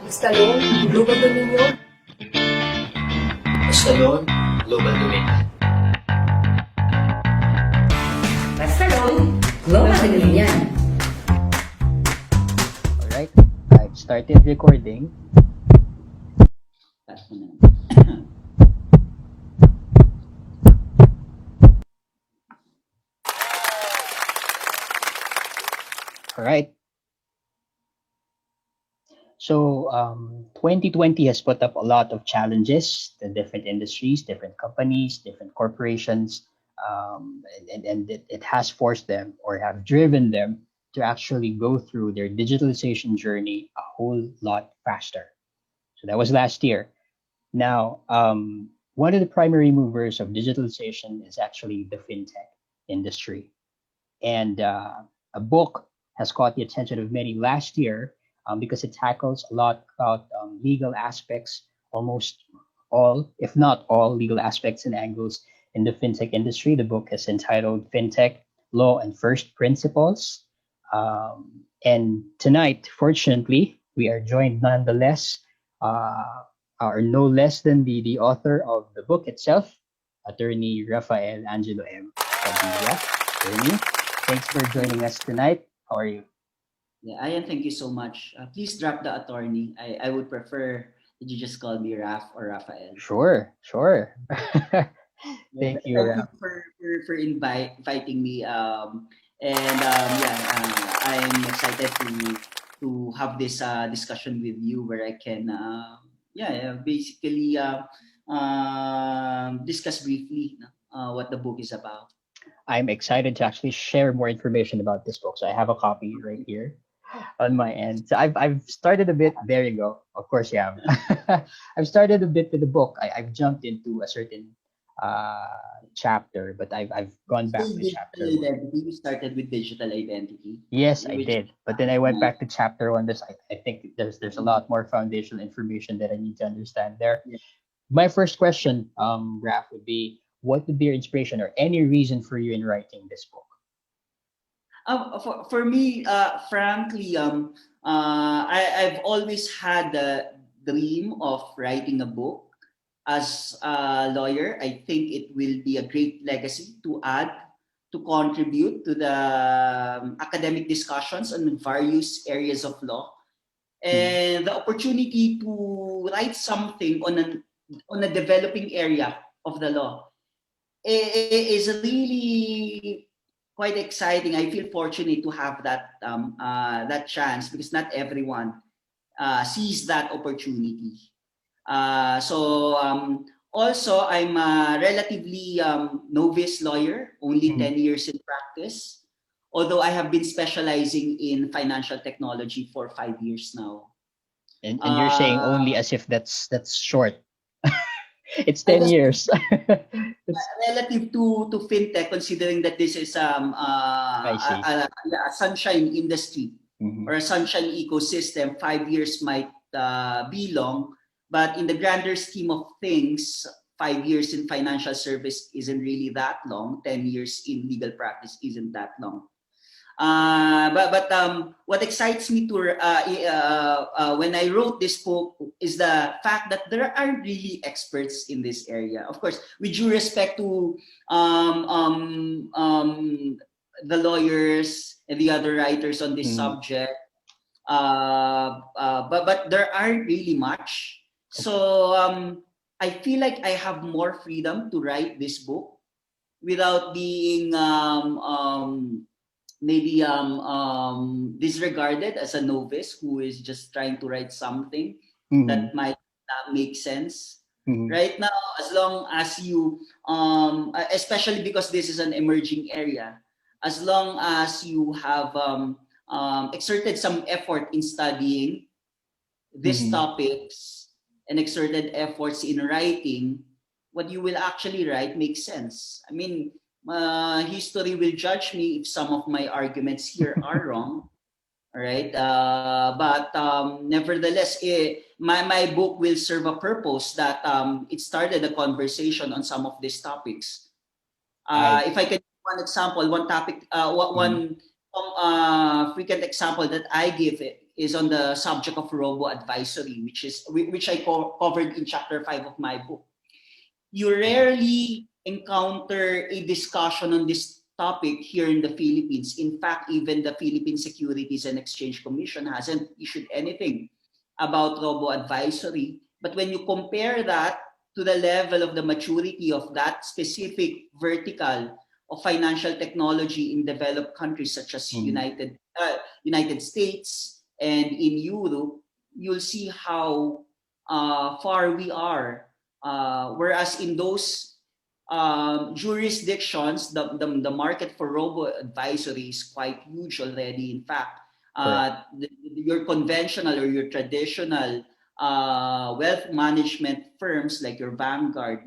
Escalón, Global Dominion. Escalon, Global Dominion. Escalón, Global Dominion. Alright, I've started recording. Alright. So, 2020 has put up a lot of challenges to different industries, different companies, different corporations, and it has forced them or have driven them to actually go through their digitalization journey a whole lot faster. So that was last year. Now, one of the primary movers of digitalization is actually the fintech industry. And a book has caught the attention of many last year because it tackles a lot about legal aspects, almost all, if not all, legal aspects and angles in the fintech industry. The book is entitled Fintech Law and First Principles. And tonight, fortunately, we are joined nonetheless, or no less than the author of the book itself, Attorney Rafael Angelo M. Padilla. Attorney, thanks for joining us tonight. How are you? Yeah, Ian, thank you so much. Please drop the attorney. I would prefer that you just call me Raf or Rafael. Sure, sure. Thank you, Thank you Raf. for inviting me. I'm excited to have this discussion with you where I can basically discuss briefly what the book is about. I'm excited to actually share more information about this book. So I have a copy right here on my end. So I've started a bit. There you go. Of course, yeah. I've started a bit with the book. I've jumped into a certain chapter, but I've gone So back to digital chapter one. identity, we started with digital identity, Yes, I which did. But then I went back to chapter one. I think there's a lot more foundational information that I need to understand there. yeah. My first question, Raf, would be what would be your inspiration or any reason for you in writing this book? For me, frankly, I've always had the dream of writing a book. As a lawyer, I think it will be a great legacy to add, to contribute to the academic discussions on various areas of law. Mhm. And the opportunity to write something on a developing area of the law is really quite exciting. I feel fortunate to have that chance because not everyone sees that opportunity. Also, I'm a relatively novice lawyer, only Mhm. 10 years in practice, although I have been specializing in financial technology for 5 years now. And you're saying Uh, only as if that's short. It's I 10 just years. It's, relative to fintech, considering that this is I see. a sunshine industry Hmm. or a sunshine ecosystem, 5 years might be long, but in the grander scheme of things, 5 years in financial service isn't really that long. 10 years in legal practice isn't that long. What excites me when I wrote this book is the fact that there are really experts in this area. Of course, with due respect to um, um, um, the lawyers and the other writers on this Hmm. subject, but there aren't really much. Okay. So I feel like I have more freedom to write this book without being maybe disregarded as a novice who is just trying to write something Hmm. that might not make sense Hmm. right now. As long as you especially because this is an emerging area, as long as you have exerted some effort in studying these Hmm. topics and exerted efforts in writing, what you will actually write makes sense. I mean, history will judge me if some of my arguments here are wrong. All right. But nevertheless, my book will serve a purpose that it started a conversation on some of these topics. I. If I can give one example, one topic, Mhm. one frequent example that I give is on the subject of Robo Advisory, which I covered in chapter 5 of my book. You rarely encounter a discussion on this topic here in the Philippines. In fact, even the Philippine Securities and Exchange Commission hasn't issued anything about Robo Advisory. But when you compare that to the level of the maturity of that specific vertical of financial technology in developed countries such as United States and in Europe, you'll see how far we are. Whereas in those jurisdictions, the market for robo advisory is quite huge already. In fact, your conventional or your traditional wealth management firms like your Vanguard,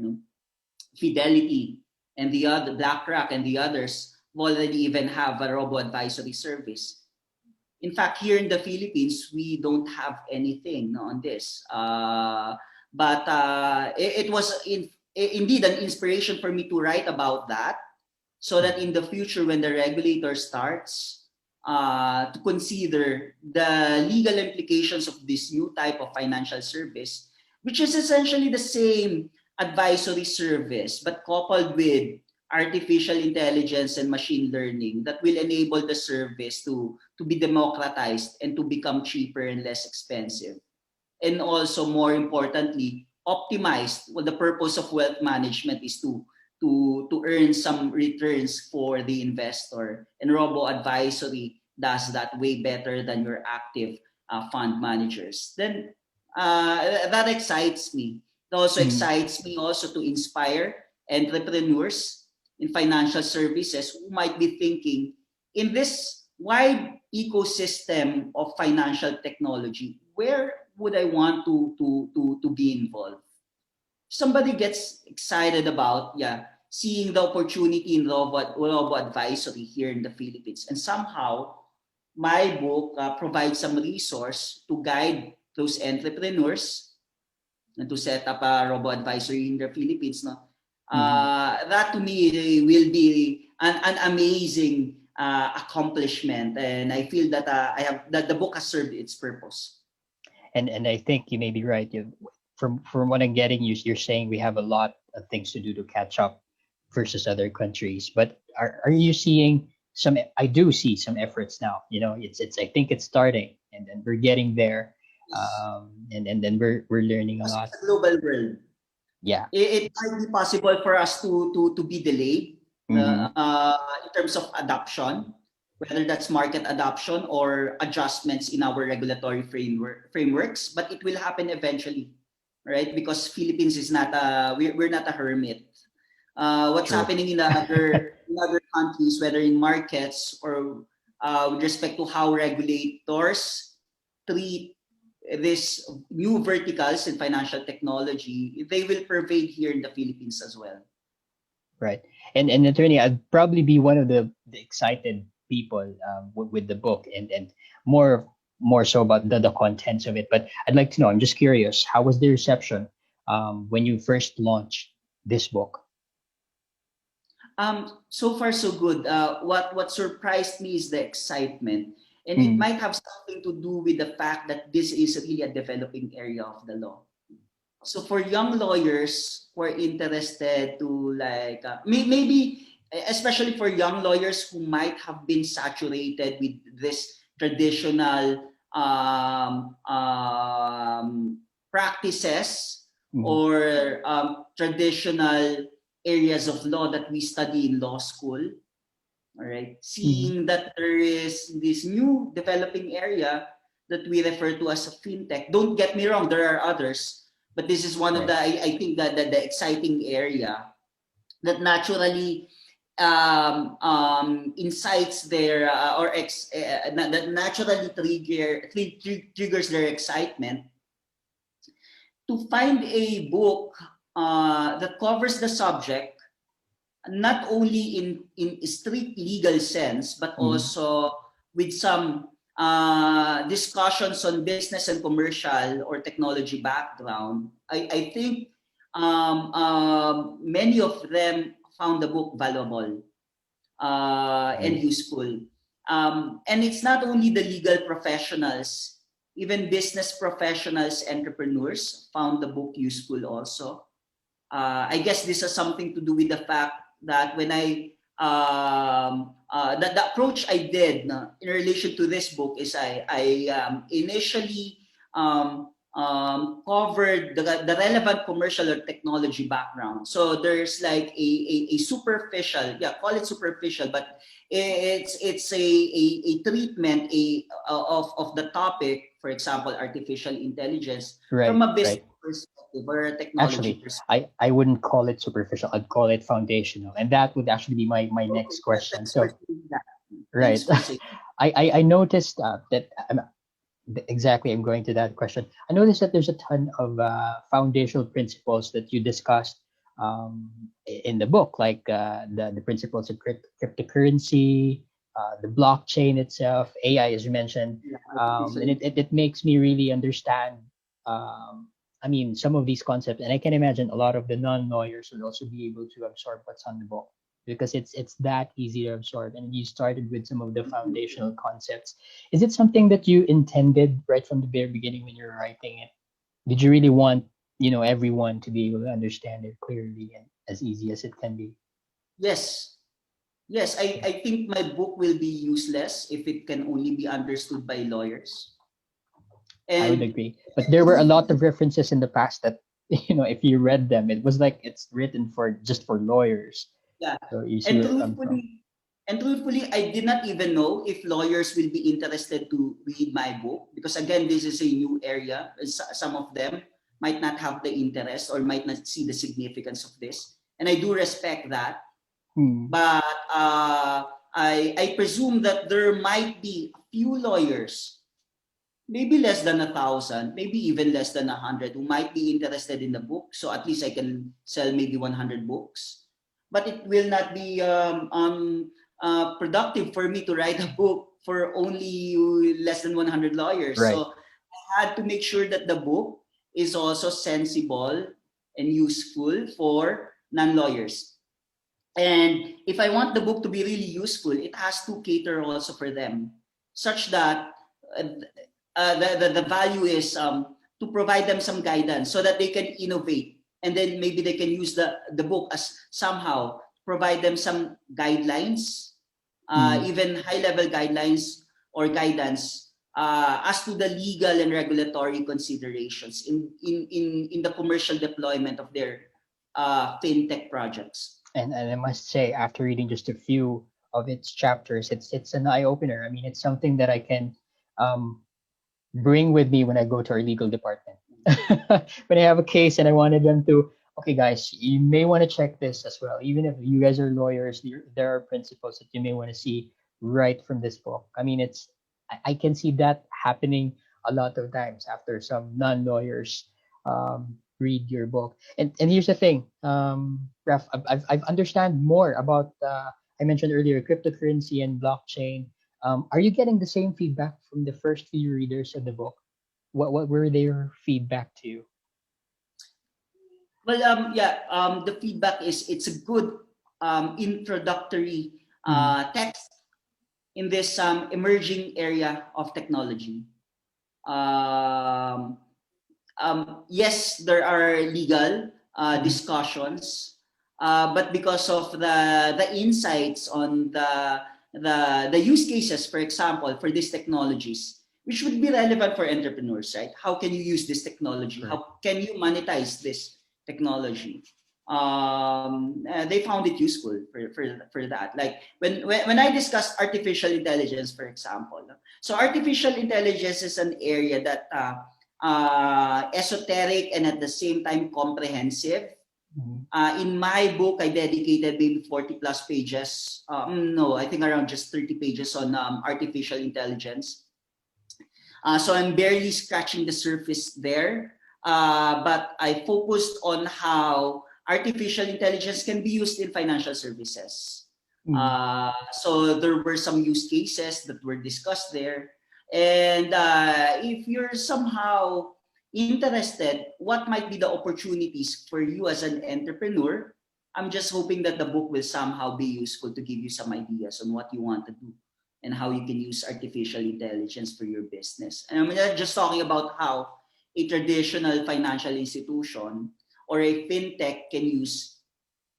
Fidelity, and the other BlackRock and the others already even have a robo advisory service. In fact, here in the Philippines, we don't have anything on this. But it was indeed an inspiration for me to write about that, so that in the future, when the regulator starts to consider the legal implications of this new type of financial service, which is essentially the same advisory service, but coupled with artificial intelligence and machine learning that will enable the service to be democratized and to become cheaper and less expensive. And also, more importantly, optimized. Well, the purpose of wealth management is to earn some returns for the investor. And robo advisory does that way better than your active fund managers. Then that excites me. It also excites me also to inspire entrepreneurs in financial services who might be thinking, in this wide ecosystem of financial technology, where would I want to be involved? Somebody gets excited about seeing the opportunity in robo advisory here in the Philippines, and somehow my book provides some resource to guide those entrepreneurs and to set up a robo advisory in the Philippines. That to me will be an amazing accomplishment, and I feel that that the book has served its purpose. And I think you may be right. From what I'm getting, you're saying we have a lot of things to do to catch up versus other countries. But are you seeing some? I do see some efforts now. It's I think it's starting, and then we're getting there, and then we're learning a lot. It's a global world. Yeah, it might be possible for us to be delayed in terms of adoption, whether that's market adoption or adjustments in our regulatory frameworks, but it will happen eventually, right? Because Philippines is not we're not a hermit. What's happening in other countries, whether in markets or with respect to how regulators treat these new verticals in financial technology, they will pervade here in the Philippines as well. Right. And attorney, I'd probably be one of the excited people with the book, and more so about the contents of it. But I'd like to know, I'm just curious, how was the reception when you first launched this book? So far so good. What surprised me is the excitement, and it might have something to do with the fact that this is really a developing area of the law. So for young lawyers who are interested to maybe especially for young lawyers who might have been saturated with this traditional practices or traditional areas of law that we study in law school. All right, seeing that there is this new developing area that we refer to as a fintech. Don't get me wrong, there are others, but this is one of the I think that the exciting area that naturally incites their that naturally triggers their excitement to find a book that covers the subject not only in strict legal sense, but also with some discussions on business and commercial or technology background. I think many of them found the book valuable and useful. And it's not only the legal professionals even business professionals, entrepreneurs found the book useful also. I guess this has something to do with the fact that when the approach I did in relation to this book is I initially covered the relevant commercial or technology background. So there's like a superficial, call it superficial, but it's a treatment of the topic, for example, artificial intelligence, from a business perspective or a technology Actually, perspective. I wouldn't call it superficial. I'd call it foundational, and that would actually be my next question. Thanks for So, saying that. right, Thanks for saying. I noticed that exactly. I'm going to that question. I noticed that there's a ton of foundational principles that you discussed in the book, like the principles of cryptocurrency, the blockchain itself, AI, as you mentioned, and it makes me really understand. I mean, some of these concepts, and I can imagine a lot of the non-lawyers will also be able to absorb what's on the book because it's that easy to absorb. And you started with some of the foundational concepts. Is it something that you intended right from the very beginning when you were writing it? Did you really want, everyone to be able to understand it clearly and as easy as it can be? Yes. Yes, I think my book will be useless if it can only be understood by lawyers. I would And agree. But there were a lot of references in the past that, if you read them, it was like it's written for just for lawyers. yeah, So you see and where it comes from. truthfully, I did not even know if lawyers will be interested to read my book because again, this is a new area. Some of them might not have the interest or might not see the significance of this, and I do respect that. But I presume that there might be a few lawyers, maybe less than 1,000, maybe even less than 100, who might be interested in the book. So at least I can sell maybe 100 books. But it will not be productive for me to write a book for only less than 100 lawyers. Right. So I had to make sure that the book is also sensible and useful for non-lawyers. And if I want the book to be really useful, it has to cater also for them, such that the value is to provide them some guidance so that they can innovate. And then maybe they can use the book as somehow provide them some guidelines, even high-level guidelines or guidance as to the legal and regulatory considerations in the commercial deployment of their fintech projects. And I must say, after reading just a few of its chapters, it's an eye opener. I mean, it's something that I can bring with me when I go to our legal department. When I have a case and I wanted them to, okay, guys, you may want to check this as well. Even if you guys are lawyers, there are principles that you may want to see right from this book. I mean, I can see that happening a lot of times after some non-lawyers read your book. And here's the thing, Raf, I've understand more about I mentioned earlier cryptocurrency and blockchain. Are you getting the same feedback from the first few readers of the book? What were their feedback to you? Well, the feedback is it's a good introductory text in this emerging area of technology. Yes, there are legal discussions, but because of the insights on the use cases, for example, for these technologies, which would be relevant for entrepreneurs, right? How can you use this technology? Right. How can you monetize this technology? They found it useful for that. Like when I discussed artificial intelligence, for example. So artificial intelligence is an area that esoteric and at the same time comprehensive. In my book, I dedicated maybe 40 plus pages. No, I think around just 30 pages on artificial intelligence. So I'm barely scratching the surface there. But I focused on how artificial intelligence can be used in financial services. So there were some use cases that were discussed there. And if you're somehow interested, what might be the opportunities for you as an entrepreneur? I'm just hoping that the book will somehow be useful to give you some ideas on what you want to do and how you can use artificial intelligence for your business. And I'm not just talking about how a traditional financial institution or a fintech can use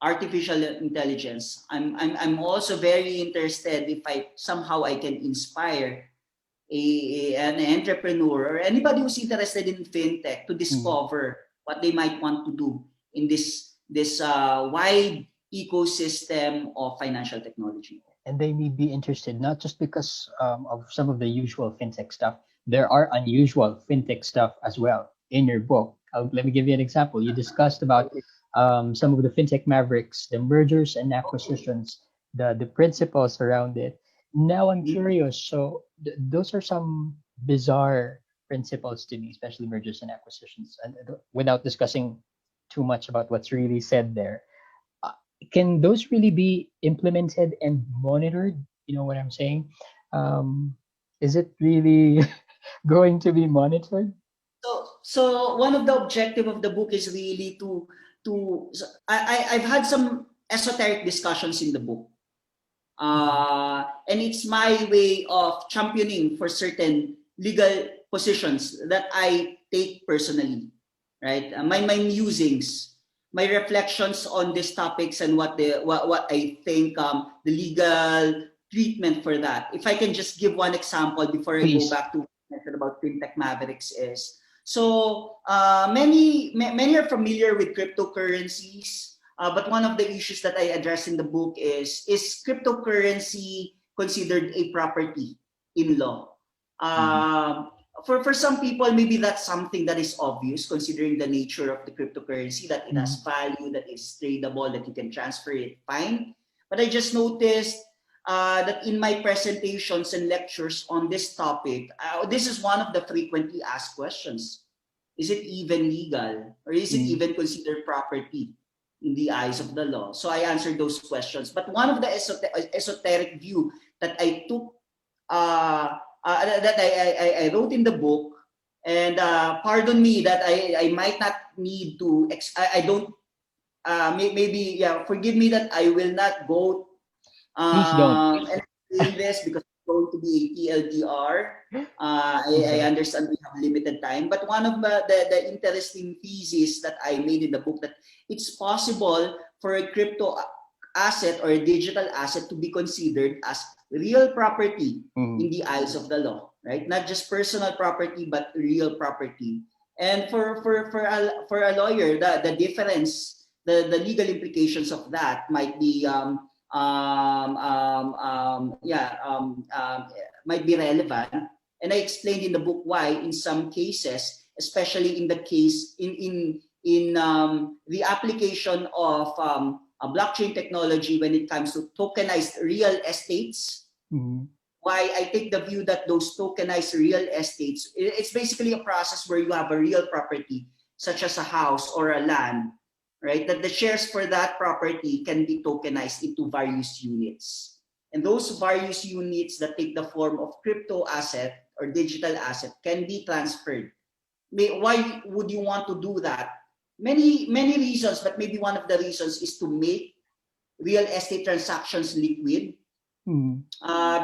artificial intelligence. I'm also very interested if somehow I can inspire an entrepreneur or anybody who's interested in fintech to discover what they might want to do in this wide ecosystem of financial technology. And they may be interested not just because of some of the usual fintech stuff. There are unusual fintech stuff as well in your book. Let me give you an example. You discussed about some of the fintech mavericks, the mergers and acquisitions, the principles around it. Now I'm curious. So those are some bizarre principles to me, especially mergers and acquisitions. And without discussing too much about what's really said there, can those really be implemented and monitored? You know what I'm saying? Is it really going to be monitored? So one of the objective of the book is really I've had some esoteric discussions in the book. And it's my way of championing for certain legal positions that I take personally, right? My musings, my reflections on these topics and what I think the legal treatment for that. If I can just give one example before I Please. go back to what I said about fintech mavericks is, so many are familiar with cryptocurrencies. But one of the issues that I address in the book is cryptocurrency considered a property in law? For some people, maybe that's something that is obvious considering the nature of the cryptocurrency, that it has value, that is tradable, that you can transfer it, fine. But I just noticed that in my presentations and lectures on this topic, this is one of the frequently asked questions. Is it even legal, or is it even considered property in the eyes of the law? So I answered those questions. But one of the esoteric view that I took, that I wrote in the book, and pardon me that I might not need to, I don't, maybe, yeah, forgive me that I will not go Please don't. and explain this because it's going to be a TLDR. I understand we have limited time, but one of the interesting theses that I made in the book, that it's possible for a crypto asset or a digital asset to be considered as real property in the eyes of the law, right? Not just personal property, but real property. And for a lawyer, the difference, the legal implications of that might be might be relevant. And I explained in the book why in some cases, especially in the case in the application of a blockchain technology when it comes to tokenized real estates, why I take the view that those tokenized real estates, it's basically a process where you have a real property such as a house or a land, right? That the shares for that property can be tokenized into various units. And those various units that take the form of crypto asset or digital asset can be transferred. Why would you want to do that? Many reasons, but maybe one of the reasons is to make real estate transactions liquid.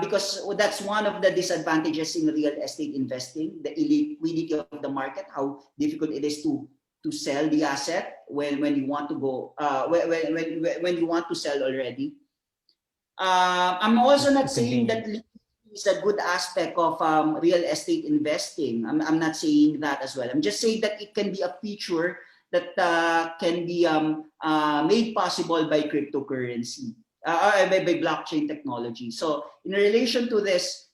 Because that's one of the disadvantages in real estate investing, the illiquidity of the market, how difficult it is to sell the asset when you want to go when you want to sell already. I'm also not saying that liquidity is a good aspect of real estate investing. I'm not saying that as well. I'm just saying that it can be a feature that can be made possible by cryptocurrency, by blockchain technology. So in relation to this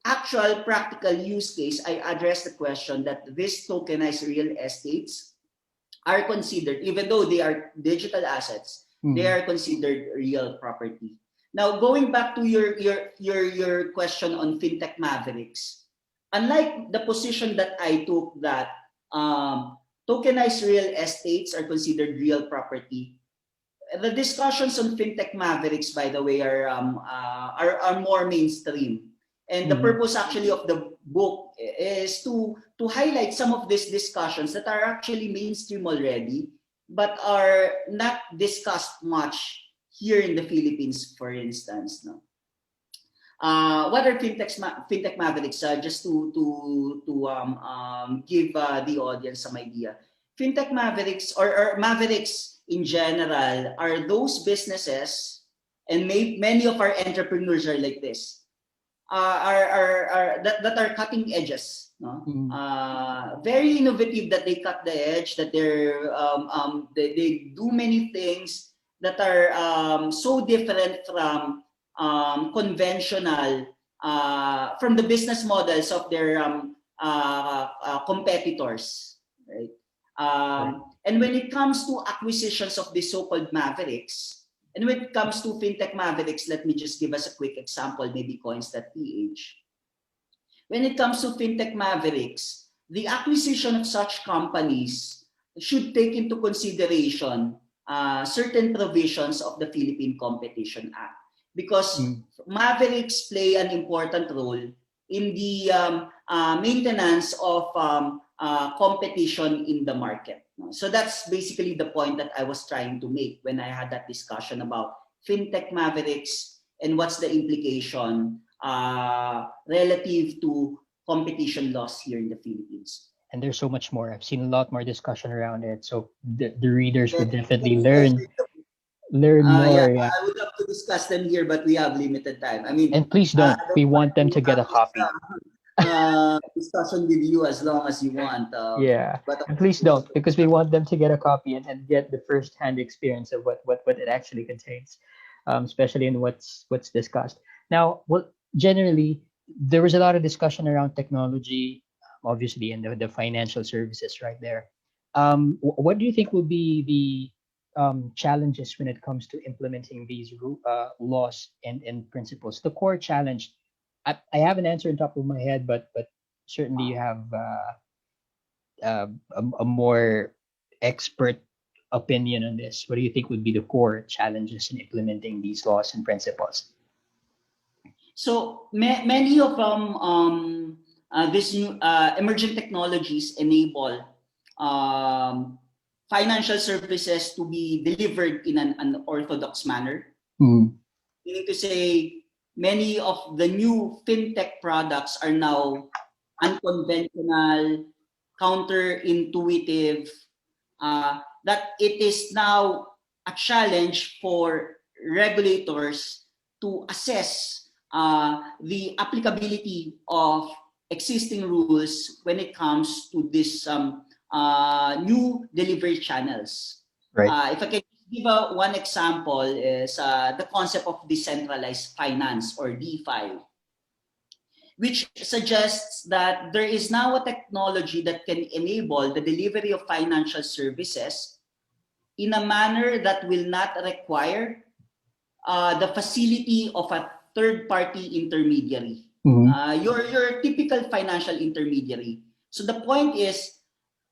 actual practical use case, I address the question that these tokenized real estates are considered, even though they are digital assets, they are considered real property. Now, going back to your question on fintech mavericks, unlike the position that I took that tokenized real estates are considered real property, the discussions on fintech mavericks, by the way, are more mainstream. And the purpose actually of the book is to highlight some of these discussions that are actually mainstream already, but are not discussed much here in the Philippines, for instance. No? What are fintech mavericks? Just to give the audience some idea. Fintech mavericks or mavericks in general are those businesses, and many of our entrepreneurs are like this. That are cutting edges, no? Very innovative, that they cut the edge, that they do many things that are so different from conventional, from the business models of their competitors, right? And when it comes to acquisitions of the so-called mavericks, and when it comes to fintech mavericks, let me just give us a quick example, maybe coins.ph. When it comes to fintech mavericks, the acquisition of such companies should take into consideration certain provisions of the Philippine Competition Act, because mavericks play an important role in the maintenance of competition in the market. So that's basically the point that I was trying to make when I had that discussion about fintech mavericks and what's the implication relative to competition laws here in the Philippines. And there's so much more. I've seen a lot more discussion around it. So the readers would definitely learn more. Yeah. I would love to discuss them here, but we have limited time. I mean, And please don't. We want them to get a copy. Discussion with you as long as you want. Yeah, and please don't, because we want them to get a copy and get the first-hand experience of what it actually contains, especially in what's discussed. Now, well, generally, there was a lot of discussion around technology, obviously, and the financial services right there. What do you think will be the challenges when it comes to implementing these laws and principles? The core challenge, I have an answer on top of my head, but certainly you have a more expert opinion on this. What do you think would be the core challenges in implementing these laws and principles? So many of these new emerging technologies enable financial services to be delivered in an unorthodox manner. Meaning to say, many of the new fintech products are now unconventional, counterintuitive, that it is now a challenge for regulators to assess the applicability of existing rules when it comes to this new delivery channels. Right. If I can give one example is the concept of decentralized finance, or DeFi, which suggests that there is now a technology that can enable the delivery of financial services in a manner that will not require the facility of a third-party intermediary, your typical financial intermediary. So the point is,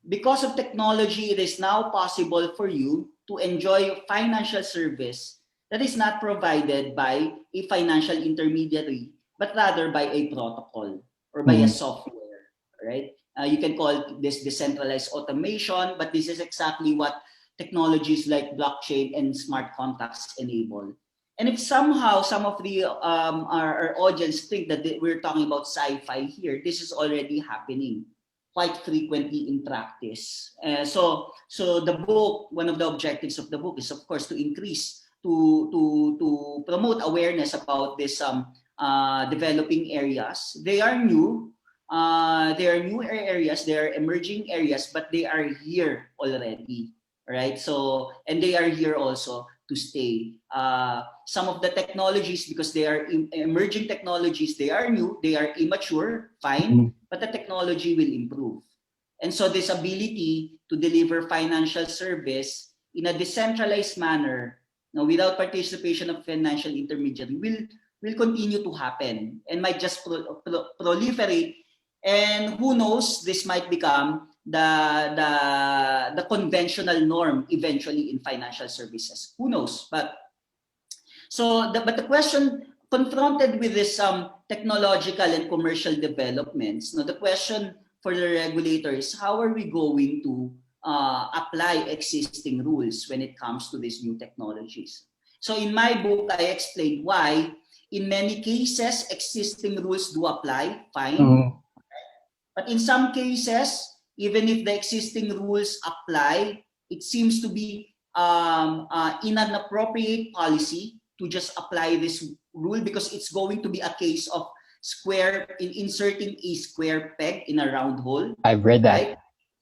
because of technology, it is now possible for you to enjoy financial service that is not provided by a financial intermediary, but rather by a protocol or by a software, right? You can call this decentralized automation, but this is exactly what technologies like blockchain and smart contracts enable. And if somehow some of the our audience think that we're talking about sci-fi here, this is already happening quite frequently in practice. So the book, one of the objectives of the book is, of course, to increase, to promote awareness about this developing areas. They are new. They are new areas. They are emerging areas, but they are here already, right? So, and they are here also to stay. Some of the technologies, because they are emerging technologies, they are new, they are immature, fine, but the technology will improve. And so this ability to deliver financial service in a decentralized manner, without participation of financial intermediary, will continue to happen and might just proliferate. And who knows, this might become the conventional norm eventually in financial services. Who knows? But the question confronted with this technological and commercial developments, the question for the regulator is, how are we going to apply existing rules when it comes to these new technologies? So in my book, I explained why in many cases, existing rules do apply, fine. Mhm. But in some cases, even if the existing rules apply, it seems to be in an appropriate policy to just apply this rule, because it's going to be a case of inserting a square peg in a round hole, I've read that. right?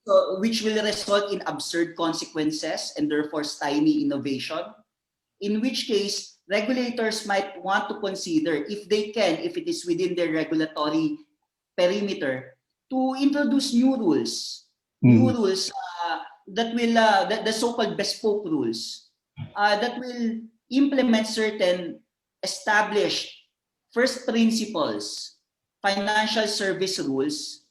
So, which will result in absurd consequences and therefore stymie innovation. In which case, regulators might want to consider, if they can, if it is within their regulatory perimeter, to introduce new rules, Mm. that will, the so-called bespoke rules, that will implement certain established first principles, financial service rules,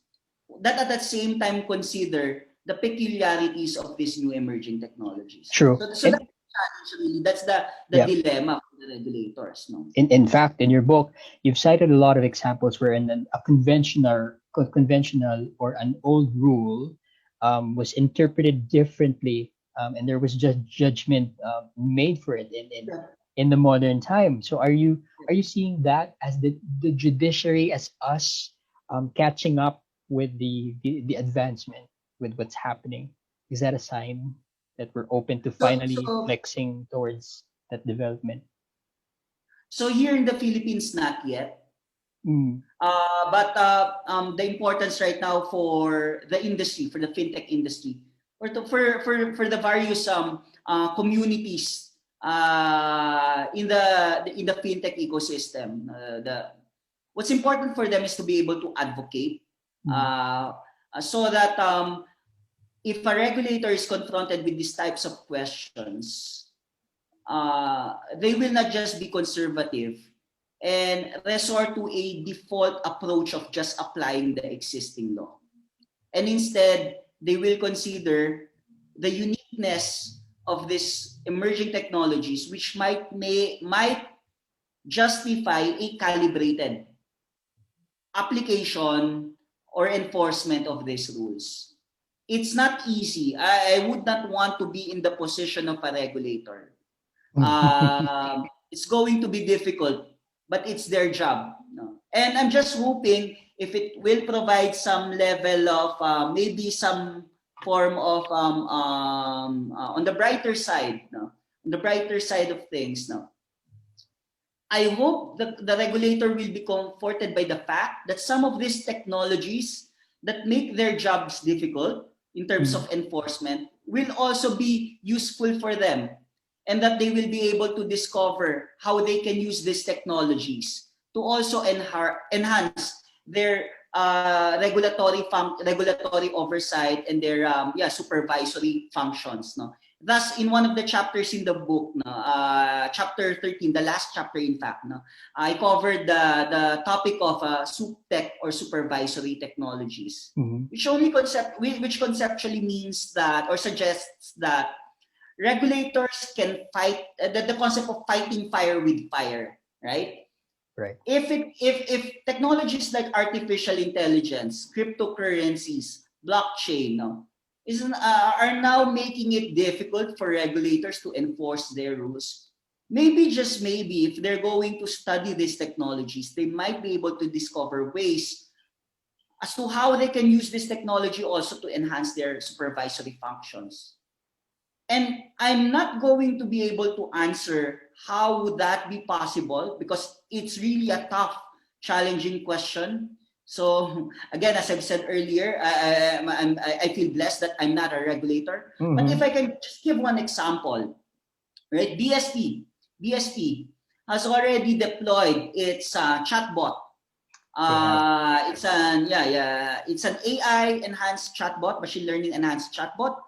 that at the same time consider the peculiarities of these new emerging technologies. True. So that's the challenge, really. That's the Yeah. dilemma for the regulators. No? In fact, in your book, you've cited a lot of examples where a conventional or an old rule was interpreted differently, and there was just judgment made for it in the modern time. So are you seeing that as the judiciary, as us catching up with the advancement with what's happening? Is that a sign that we're open to finally So, flexing towards that development? so here in the Philippines, not yet. Mm. But the importance right now for the industry, for the fintech industry, or for the various communities in the fintech ecosystem, what's important for them is to be able to advocate, so that if a regulator is confronted with these types of questions, they will not just be conservative and resort to a default approach of just applying the existing law. And instead, they will consider the uniqueness of these emerging technologies, which might justify a calibrated application or enforcement of these rules. It's not easy. I would not want to be in the position of a regulator. It's going to be difficult, but it's their job. No? And I'm just hoping if it will provide some level of maybe some form of on the brighter side, no? On the brighter side of things, no? I hope that the regulator will be comforted by the fact that some of these technologies that make their jobs difficult in terms of enforcement will also be useful for them, and that they will be able to discover how they can use these technologies to also enhance their regulatory oversight and their supervisory functions. No? Thus, in one of the chapters in the book, no, chapter 13, the last chapter, in fact, no, I covered the topic of SupTech or supervisory technologies, which conceptually means that, or suggests that, regulators can fight the concept of fighting fire with fire, right? Right. If technologies like artificial intelligence, cryptocurrencies, blockchain, no, are now making it difficult for regulators to enforce their rules, maybe, just maybe, if they're going to study these technologies, they might be able to discover ways as to how they can use this technology also to enhance their supervisory functions. And I'm not going to be able to answer how would that be possible, because it's really a tough, challenging question. So again, as I've said earlier, I feel blessed that I'm not a regulator. But if I can just give one example, right? BSP has already deployed its chatbot. It's an AI enhanced chatbot, machine learning enhanced chatbot.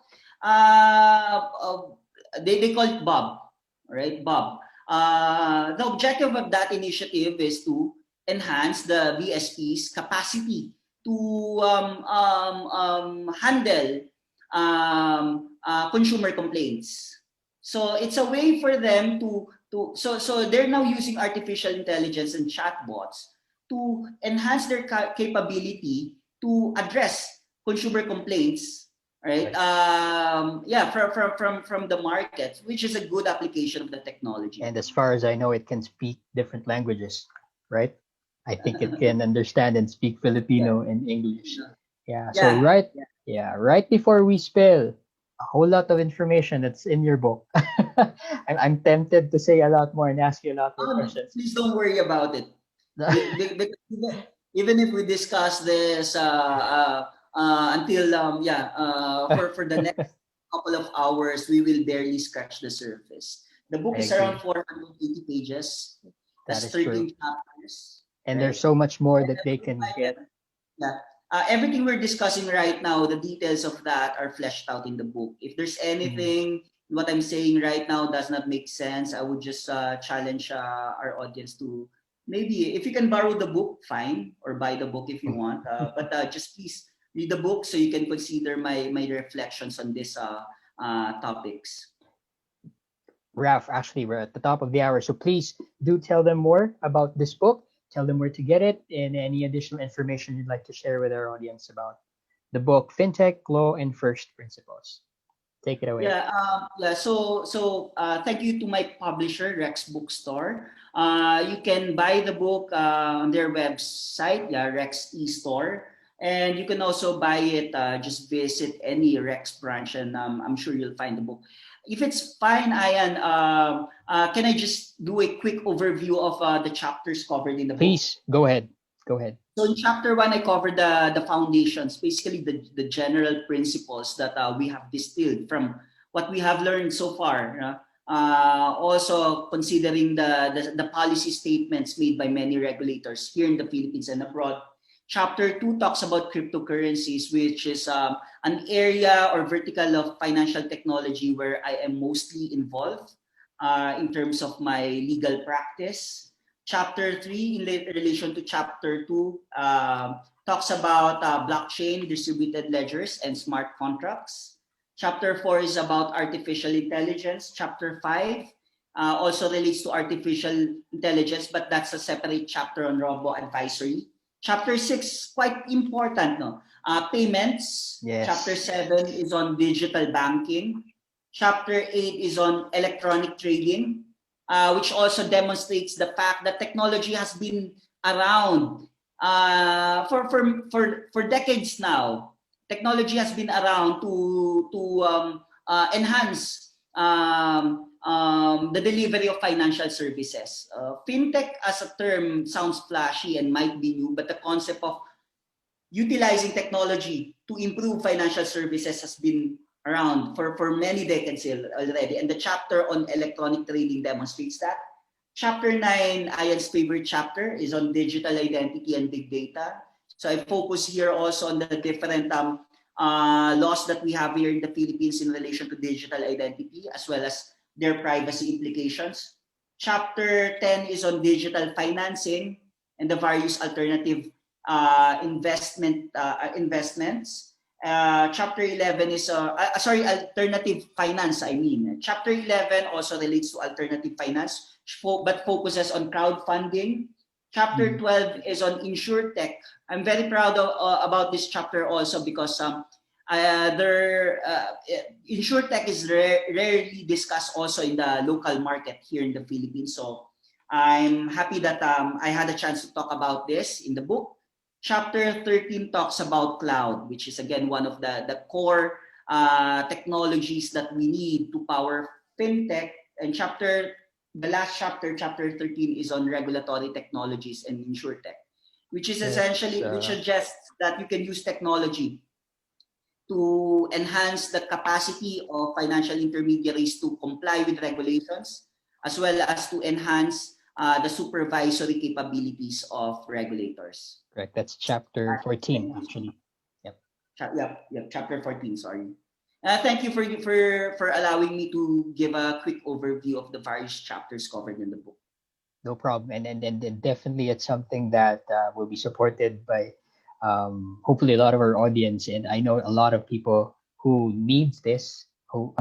They call it Bob, right? Bob. The objective of that initiative is to enhance the BSP's capacity to handle consumer complaints. So it's a way for them so they're now using artificial intelligence and chatbots to enhance their capability to address consumer complaints right? Right. From the market, which is a good application of the technology. And as far as I know, it can speak different languages, right? I think it can understand and speak Yeah, Filipino and English. Yeah. So yeah, right, yeah. yeah, right before we spill a whole lot of information that's in your book, I'm tempted to say a lot more and ask you a lot more questions. Please don't worry about it. Because even if we discuss this until for the next couple of hours, we will barely scratch the surface. The book I is around agree. 480 pages. That That's is true. 13 chapters, And there's right? so much more And that they can get. yeah. Everything we're discussing right now, the details of that are fleshed out in the book. If there's Mm. anything, what I'm saying right now does not make sense, I would just challenge our audience to maybe, if you can borrow the book, fine, or buy the book if you want. But just please read the book so you can consider my reflections on these topics. Ralph, actually, we're at the top of the hour, so please do tell them more about this book. Tell them where to get it and any additional information you'd like to share with our audience about the book, Fintech, Law, and First Principles. Take it away. Thank you to my publisher, Rex Bookstore. You can buy the book on their website, Rex eStore. And you can also buy it, just visit any Rex branch, and I'm sure you'll find the book. If it's fine, Ian, can I just do a quick overview of the chapters covered in the book? Please go ahead. Go ahead. So in chapter one, I covered the foundations, basically the general principles that we have distilled from what we have learned so far. Also considering the policy statements made by many regulators here in the Philippines and abroad. Chapter two talks about cryptocurrencies, which is an area or vertical of financial technology where I am mostly involved in terms of my legal practice. Chapter 3, in relation to Chapter 2, talks about blockchain, distributed ledgers, and smart contracts. Chapter 4 is about artificial intelligence. Chapter 5 also relates to artificial intelligence, but that's a separate chapter on Robo Advisory. Chapter 6, quite important, no? Payments. Yes. Chapter 7 is on digital banking. Chapter 8 is on electronic trading. Which also demonstrates the fact that technology has been around for decades now. Technology has been around to enhance the delivery of financial services. Fintech as a term sounds flashy and might be new, but the concept of utilizing technology to improve financial services has been around for many decades already. And the chapter on electronic trading demonstrates that. Chapter 9, Ian's favorite chapter, is on digital identity and big data. So I focus here also on the different laws that we have here in the Philippines in relation to digital identity, as well as their privacy implications. Chapter 10 is on digital financing and the various alternative investments. Chapter 11 is alternative finance. Chapter 11 also relates to alternative finance, but focuses on crowdfunding. Chapter 12 is on insurtech. I'm very proud about this chapter also because insurtech is rarely discussed also in the local market here in the Philippines. So I'm happy that I had a chance to talk about this in the book. Chapter 13 talks about cloud, which is again one of the core technologies that we need to power fintech. And the last chapter, chapter 13, is on regulatory technologies and insurtech, which is essentially which suggests that you can use technology to enhance the capacity of financial intermediaries to comply with regulations, as well as to enhance the supervisory capabilities of regulators. Correct. That's chapter 14, actually. Yep. Chapter 14, sorry. Thank you for allowing me to give a quick overview of the various chapters covered in the book. No problem. And definitely it's something that will be supported by hopefully a lot of our audience. And I know a lot of people who needs this, who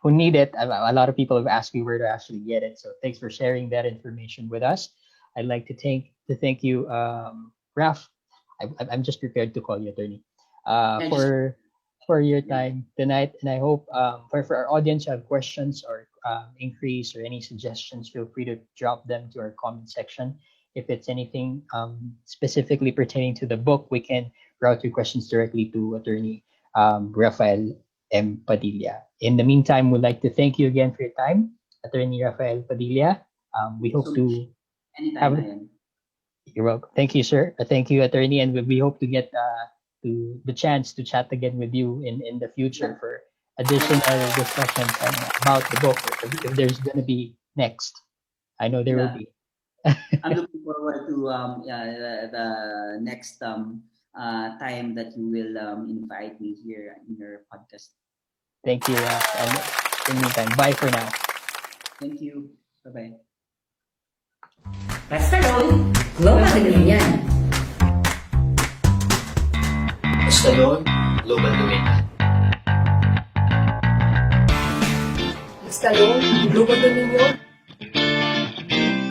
who need it. A lot of people have asked me where to actually get it. So thanks for sharing that information with us. I'd like to thank you, Raf. I'm just prepared to call you attorney. And For for your time tonight. And I hope for our audience who have questions or inquiries or any suggestions, feel free to drop them to our comment section. If it's anything specifically pertaining to the book, we can route your questions directly to Attorney Rafael M. Padilla. In the meantime, we'd like to thank you again for your time, Attorney Rafael Padilla. We hope So, to anytime, have. Ryan. You're welcome. Thank you, sir. Thank you, attorney, and we hope to get to the chance to chat again with you in the future for additional discussions about the book. If there's going to be next, I know there will Yeah. be. I'm looking forward to the next time that you will invite me here in your podcast. Thank you, and in the meantime, bye for now. Thank you. Bye-bye. Basta roll, global din naman yan.